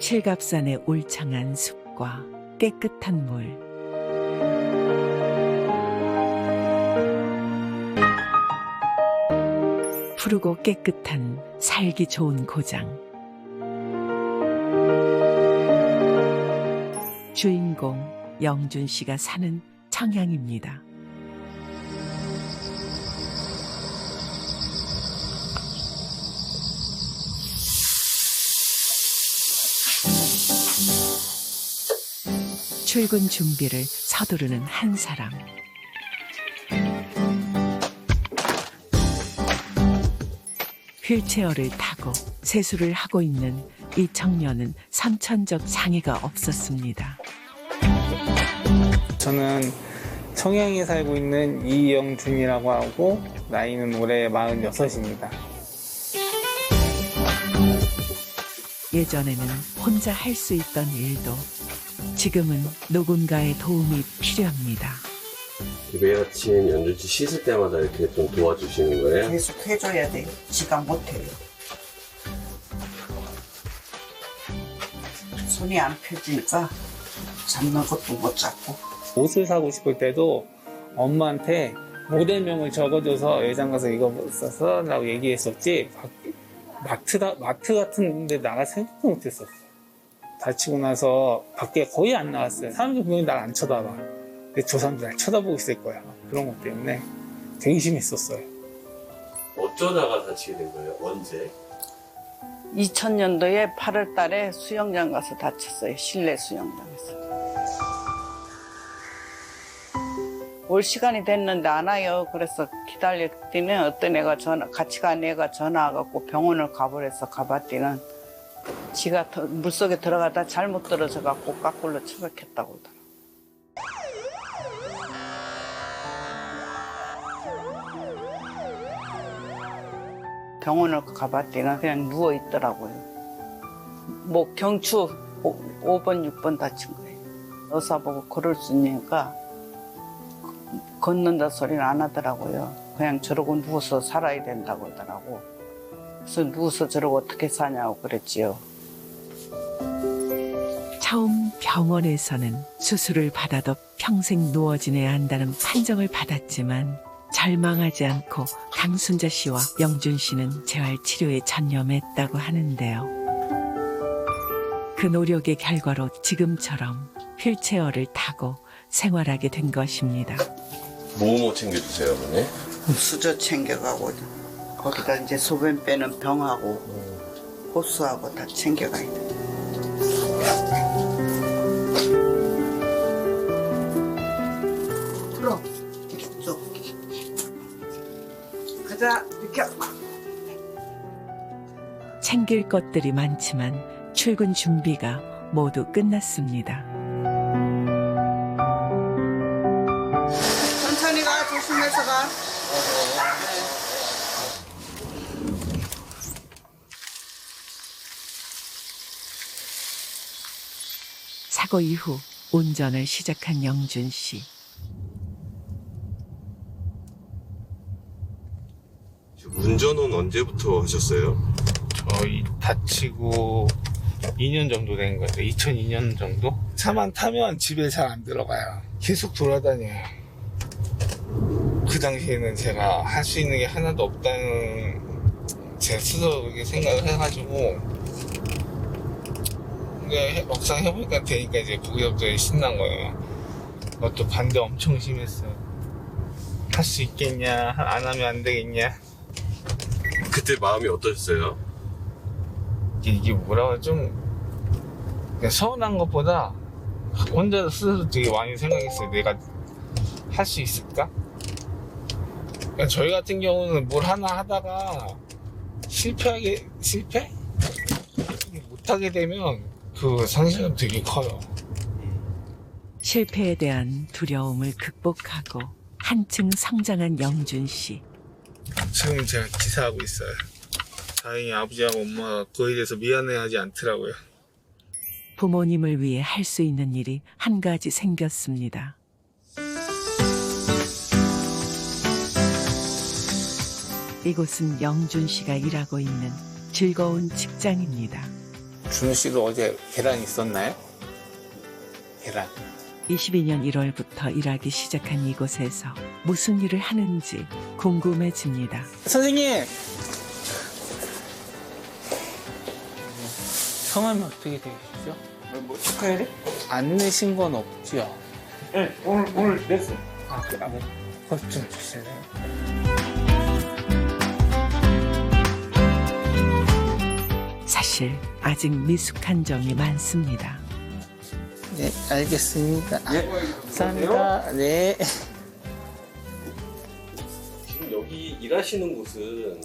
칠갑산의 울창한 숲과 깨끗한 물, 푸르고 깨끗한 살기 좋은 고장. 주인공 영준 씨가 사는 청양입니다. 출근 준비를 서두르는 한 사람. 휠체어를 타고 세수를 하고 있는 이 청년은 선천적 장애가 없었습니다. 저는 청양에 살고 있는 이영준이라고 하고 나이는 올해 46입니다. 예전에는 혼자 할 수 있던 일도 지금은 누군가의 도움이 필요합니다. 매일아침 연준 씨 씻을 때마다 이렇게 좀 도와주시는 거예요? 계속 해줘야 돼. 지가 못해요. 손이 안 펴지니까 잡는 것도 못 잡고. 옷을 사고 싶을 때도 엄마한테 모델명을 적어줘서 매장 가서 이거 써라고 얘기했었지 마트 같은 데 나갈 생각도 못했었어. 다치고 나서 밖에 거의 안 나왔어요. 사람들 분명히 날 안 쳐다봐. 근데 저 사람들 날 쳐다보고 있을 거야. 그런 것 때문에 되게 심했었어요. 어쩌다가 다치게 된 거예요? 언제? 2000년도에 8월 달에 수영장 가서 다쳤어요. 실내 수영장에서. 올 시간이 됐는데 안 와요. 그래서 기다렸더니 어떤 애가 같이 간 애가 전화와갖고 병원을 가버려서 가봤더니 지가 물속에 들어가다 잘못 떨어져갖고 까꿀로 처박혔다고 그러더라고요. 병원을 가봤더니 그냥 누워있더라고요. 뭐 경추 5번, 6번 다친 거예요. 의사 보고 걸을 수 있으니까 걷는다 소리는 안 하더라고요. 그냥 저러고 누워서 살아야 된다고 하더라고. 그래서 누워서 저러고 어떻게 사냐고 그랬지요. 처음 병원에서는 수술을 받아도 평생 누워 지내야 한다는 판정을 받았지만 절망하지 않고 강순자 씨와 영준 씨는 재활치료에 전념했다고 하는데요. 그 노력의 결과로 지금처럼 휠체어를 타고 생활하게 된 것입니다. 뭐 챙겨주세요, 어머니? 수저 챙겨가고 거기다 이제 소변 빼는 병하고 호수하고 다 챙겨가야 돼. 불어. 쭉. 가자. 비켜. 챙길 것들이 많지만 출근 준비가 모두 끝났습니다. 천천히 가. 조심해서 가. 사고 이후 운전을 시작한 영준 씨. 운전은 언제부터 하셨어요? 저희 다치고 2년 정도 된 것 같아요. 2002년 정도? 차만 타면 집에 잘 안 들어가요. 계속 돌아다녀요. 그 당시에는 제가 할 수 있는 게 하나도 없다는 제 스스로 그렇게 생각을 해가지고 근데 막상 해보니까 되니까 이제 그게부터 신난 거예요. 그것도 반대 엄청 심했어요. 할 수 있겠냐, 안 하면 안 되겠냐. 그때 마음이 어떠셨어요? 이게 뭐라고 좀 그냥 서운한 것보다 혼자 스스로 되게 많이 생각했어요. 내가 할 수 있을까? 그러니까 저희 같은 경우는 뭘 하나 하다가 실패? 못하게 되면 그 상실감 되게 커요. 실패에 대한 두려움을 극복하고 한층 성장한 영준 씨. 지금 제가 기사하고 있어요. 다행히 아버지하고 엄마가 그에 대해서 미안해하지 않더라고요. 부모님을 위해 할 수 있는 일이 한 가지 생겼습니다. 이곳은 영준 씨가 일하고 있는 즐거운 직장입니다. 준우 씨도 어제 계란 있었나요? 계란. 22년 1월부터 일하기 시작한 이곳에서 무슨 일을 하는지 궁금해집니다. 선생님! 성함이 어떻게 되시죠? 뭐 축하해야 돼? 안 내신 건 없죠? 네, 오늘 냈어. 아, 그것 좀 주실래요? 사실 아직 미숙한 점이 많습니다. 네, 알겠습니다. 예. 감사합니다. 네. 지금 여기 일하시는 곳은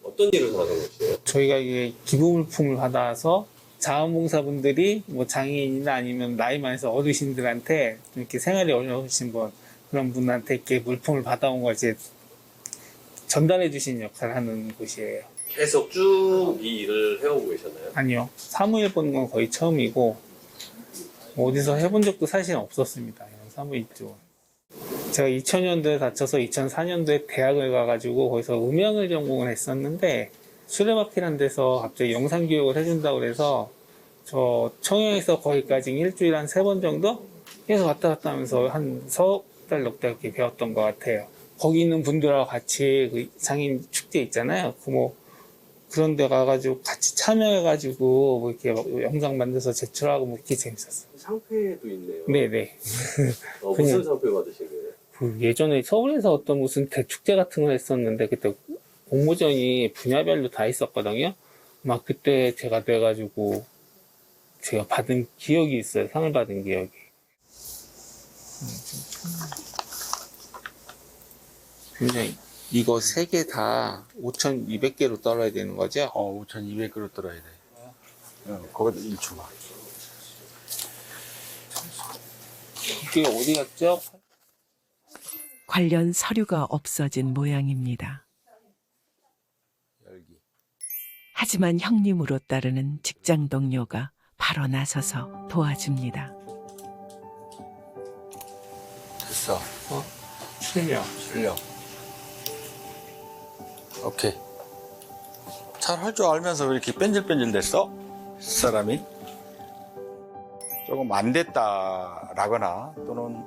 어떤 일을 하는 곳이에요? 저희가 이게 기부물품을 받아서 자원봉사분들이 뭐 장애인이나 아니면 나이 많아서 어르신들한테 좀 이렇게 생활이 어려우신 분, 그런 분한테 이렇게 물품을 받아온 걸 이제 전달해 주신 역할을 하는 곳이에요. 계속 쭉 이 일을 해오고 계셨나요? 아니요. 사무일 보는 건 거의 처음이고, 뭐 어디서 해본 적도 사실 없었습니다. 이런 사무일 쪽은. 제가 2000년도에 다쳐서 2004년도에 대학을 가가지고 거기서 음향을 전공을 했었는데, 수레바퀴란 데서 갑자기 영상교육을 해준다고 그래서 저 청양에서 거기까지 일주일에 한 3번 정도 계속 왔다 갔다 하면서 한 석 달, 넉 달 이렇게 배웠던 것 같아요. 거기 있는 분들하고 같이 그 장인 축제 있잖아요. 그런 데 가가지고 같이 참여해가지고 뭐 이렇게 영상 만들어서 제출하고 뭐 이렇게 재밌었어요. 상패도 있네요. 네네. 무슨 상패 받으신 거예요? 그 예전에 서울에서 어떤 무슨 대축제 같은 걸 했었는데 그때 공모전이 분야별로 다 있었거든요. 막 그때 제가 돼가지고 제가 받은 기억이 있어요. 상을 받은 기억이. 굉장히 이거 3개 다 5,200개로 떨어야 되는 거죠? 5,200그릇 떨어야 돼. 거기다 1초만. 이게 어디 갔죠? 관련 서류가 없어진 모양입니다. 열기. 하지만 형님으로 따르는 직장 동료가 바로 나서서 도와줍니다. 됐어. 실력. 실력. 오케이. 잘 할 줄 알면서 왜 이렇게 뺀질뺀질 됐어? 사람이? 조금 안 됐다라거나 또는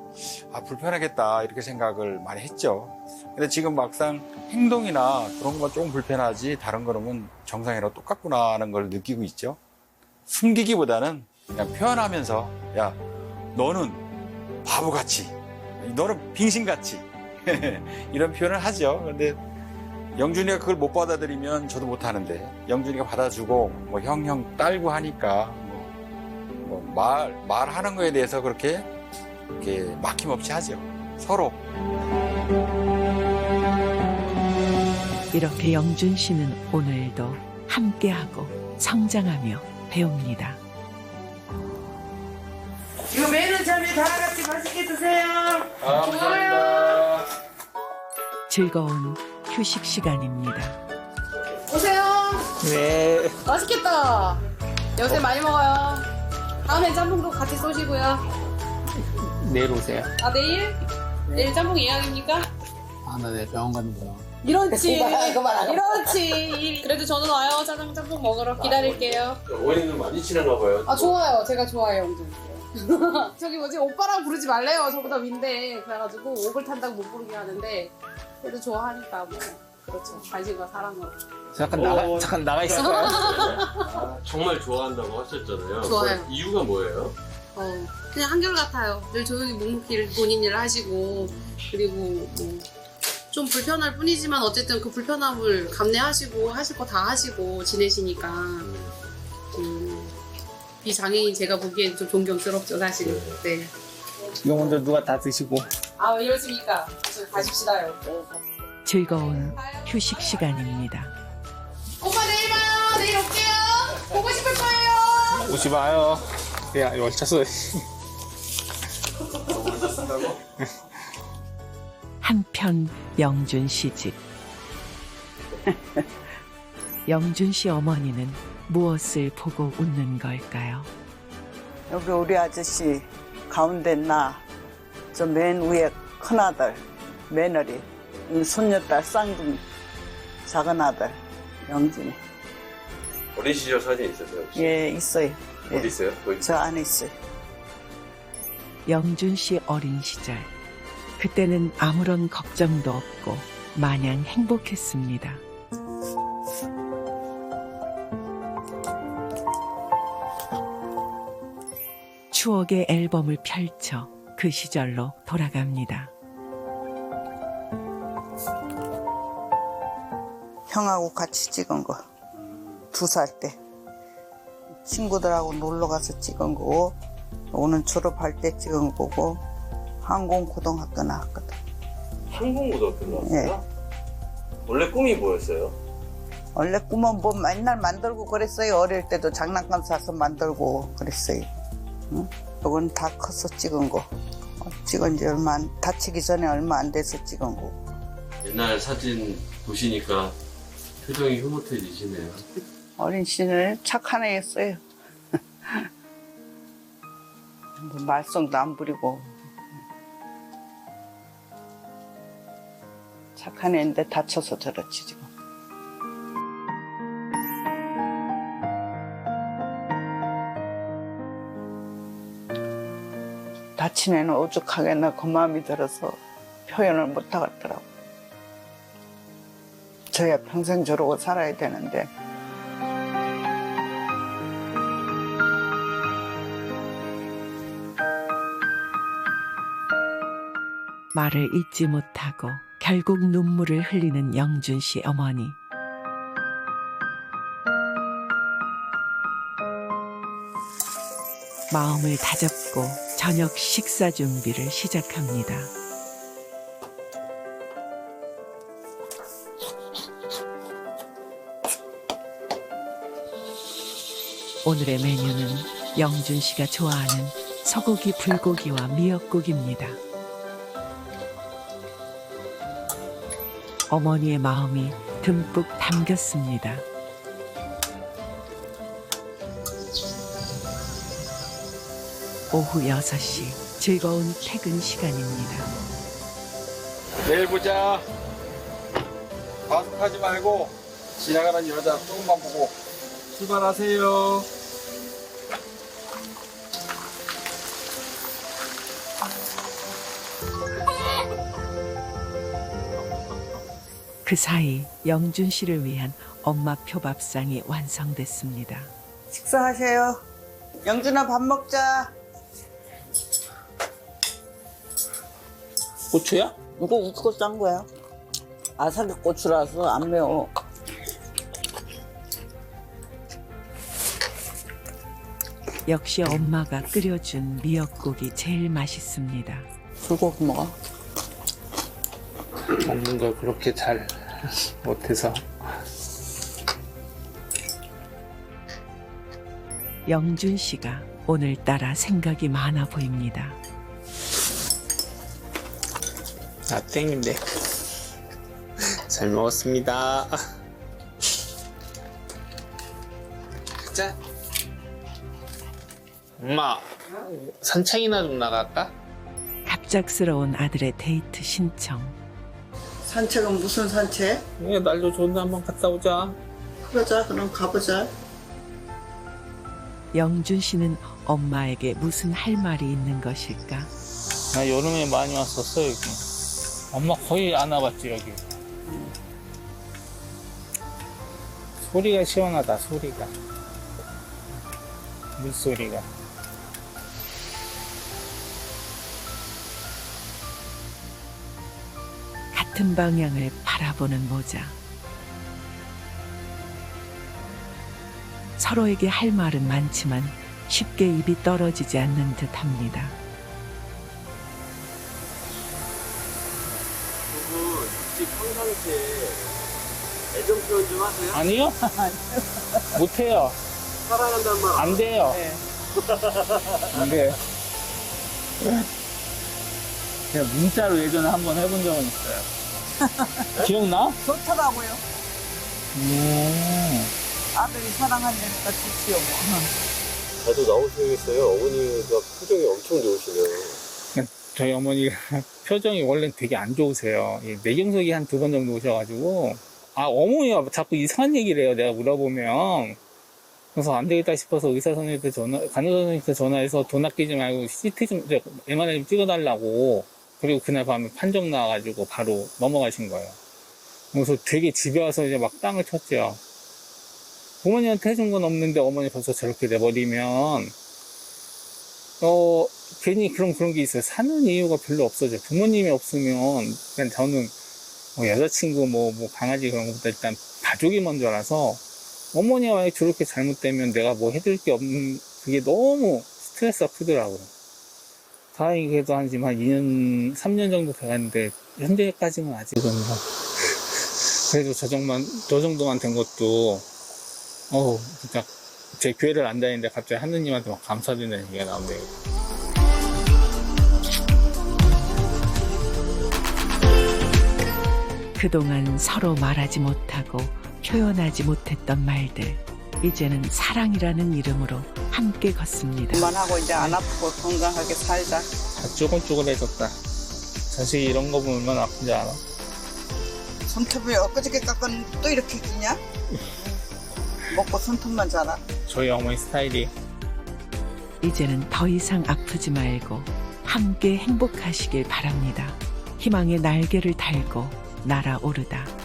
불편하겠다 이렇게 생각을 많이 했죠. 근데 지금 막상 행동이나 그런 건 조금 불편하지 다른 거는 정상이랑 똑같구나 하는 걸 느끼고 있죠. 숨기기보다는 그냥 표현하면서 야 너는 바보같이 너는 빙신같이 이런 표현을 하죠. 근데 영준이가 그걸 못 받아들이면 저도 못 하는데 영준이가 받아주고 뭐 형 딸고 하니까 말하는 거에 대해서 그렇게 이렇게 막힘없이 하죠. 서로. 이렇게 영준 씨는 오늘도 함께하고 성장하며 배웁니다. 이거 매는 참외 다 같이 맛있게 드세요. 감사합니다. 즐거운 휴식 시간입니다. 오세요. 네. 맛있겠다. 요새 많이 먹어요. 다음에 짬뽕도 같이 쏘시고요. 내일 오세요. 아 내일? 내일 짬뽕 예약입니까? 아, 나 내일 병원 가는구나. 이렇지. 이렇지. 그래도 저는 와요. 짜장 짬뽕 먹으러 기다릴게요. 어머니는 많이 친한가 봐요. 아 좋아요. 제가 좋아해요, 영준. 저기 뭐지 오빠랑 부르지 말래요. 저보다 윈데 그래가지고 옥을 탄다고 못 부르게 하는데 그래도 좋아하니까 뭐 그렇죠. 관심과 사랑으로. 잠깐 나가 있을까요? 정말 좋아한다고 하셨잖아요. 좋아요. 그 이유가 뭐예요? 그냥 한결같아요. 늘 조용히 묵묵히 본인 일을 하시고 그리고 뭐 좀 불편할 뿐이지만 어쨌든 그 불편함을 감내하시고 하실 거 다 하시고 지내시니까 비장애인 제가 보기엔 좀 존경스럽죠 사실. 네. 이거 먼저 누가 다 드시고. 아 이러십니까? 가십시다요. 즐거운 휴식 시간입니다. 오빠 내일 봐요. 내일 올게요. 보고 싶을 거예요. 오지 마요. 야, 열차서. 한편 영준 씨 집. 영준 씨 어머니는 무엇을 보고 웃는 걸까요? 여기 우리 아저씨 가운데 나, 저 맨 위에 큰아들, 며느리, 손녀딸 쌍둥이, 작은 아들, 영준이. 어린 시절 사진 있으세요 혹시? 예, 있어요. 어디 있어요? 거기? 저 안에 있어요. 영준 씨 어린 시절. 그때는 아무런 걱정도 없고 마냥 행복했습니다. 추억의 앨범을 펼쳐 그 시절로 돌아갑니다. 형하고 같이 찍은 거. 2살 때. 친구들하고 놀러 가서 찍은 거고, 오늘 졸업할 때 찍은 거고, 항공고등학교 나왔거든. 항공고등학교 나왔어요? 원래 꿈이 뭐였어요? 원래 꿈은 뭐 맨날 만들고 그랬어요. 어릴 때도 장난감 사서 만들고 그랬어요. 응? 이건 다 커서 찍은 거. 찍은 지 다치기 전에 얼마 안 돼서 찍은 거. 옛날 사진 보시니까 표정이 흐뭇해지시네요. 어린 시절 착한 애였어요. 뭐 말썽도 안 부리고. 착한 애인데 다쳐서 저렇지 지금. 다친 애는 오죽하게 나 그 마음이 들어서 표현을 못 하겠더라고. 저야 평생 저러고 살아야 되는데. 말을 잇지 못하고 결국 눈물을 흘리는 영준 씨 어머니. 마음을 다잡고 저녁 식사 준비를 시작합니다. 오늘의 메뉴는 영준 씨가 좋아하는 소고기 불고기와 미역국입니다. 어머니의 마음이 듬뿍 담겼습니다. 오후 6시 즐거운 퇴근 시간입니다. 내일 보자. 과속하지 말고 지나가는 여자 조금만 보고 출발하세요. 그 사이 영준 씨를 위한 엄마표 밥상이 완성됐습니다. 식사하세요. 영준아 밥 먹자. 고추야? 이거 우거 싼 거야. 아삭이 고추라서 안 매워. 역시 엄마가 끓여준 미역국이 제일 맛있습니다. 불고기 먹어. 먹는 걸 그렇게 잘 못해서. 영준 씨가 오늘따라 생각이 많아 보입니다. 아, 땡인데. 잘 먹었습니다. 자. 엄마, 산책이나 좀 나갈까? 갑작스러운 아들의 데이트 신청. 산책은 무슨 산책? 예, 날도 좋은데 한번 갔다 오자. 그러자. 그럼 가보자. 영준 씨는 엄마에게 무슨 할 말이 있는 것일까? 나 여름에 많이 왔었어, 여기. 엄마 거의 안 와봤지, 여기. 소리가 시원하다, 소리가. 물소리가. 같은 방향을 바라보는 모자. 서로에게 할 말은 많지만 쉽게 입이 떨어지지 않는 듯합니다. 두 분 혹시 평상시에 애정 표현 좀 하세요? 아니요? 못해요. 사랑한다는 말 안 돼요. 네. 안 돼요. 제가 문자로 예전에 한번 해본 적은 있어요. 기억나? 좋더라고요. 아들이 사랑한다니까 좋지요. 뭐. 자주 나오시겠어요? 어머니가 표정이 엄청 좋으시네요. 저희 어머니가 표정이 원래 되게 안 좋으세요. 이 뇌경색이 한 2번 정도 오셔가지고. 아, 어머니가 자꾸 이상한 얘기를 해요. 내가 물어보면. 그래서 안 되겠다 싶어서 의사 선생님한테 간호 선생님한테 전화해서 돈 아끼지 말고 CT 좀, MRI 좀 찍어달라고. 그리고 그날 밤에 판정 나와가지고 바로 넘어가신 거예요. 그래서 되게 집에 와서 이제 막 땅을 쳤죠. 부모님한테 해준 건 없는데 어머니 벌써 저렇게 내버리면, 괜히 그런 게 있어요. 사는 이유가 별로 없어져요. 부모님이 없으면, 그냥 저는 여자친구, 강아지 그런 것보다 일단 가족이 먼저라서, 어머니가 만약에 저렇게 잘못되면 내가 뭐 해드릴 게 없는, 그게 너무 스트레스가 크더라고요. 다행히 그래도 한 2년, 3년 정도 돼갔는데, 현재까지는 아직은 그래도 저 정도만 된 것도, 진짜 제 교회를 안 다니는데 갑자기 하느님한테 막 감사드리는 얘기가 나오네요. 그동안 서로 말하지 못하고 표현하지 못했던 말들, 이제는 사랑이라는 이름으로 함께 걷습니다. 그만하고 이제 안 아프고 건강하게 살자. 다 쪼글쪼글해졌다. 자식이 이런 거 보면 얼마나 아픈지 알아? 손톱이 엊그저께 깎은 또 이렇게 기냐? 먹고 손톱만 자라. 저희 어머니 스타일이. 이제는 더 이상 아프지 말고 함께 행복하시길 바랍니다. 희망의 날개를 달고 날아오르다.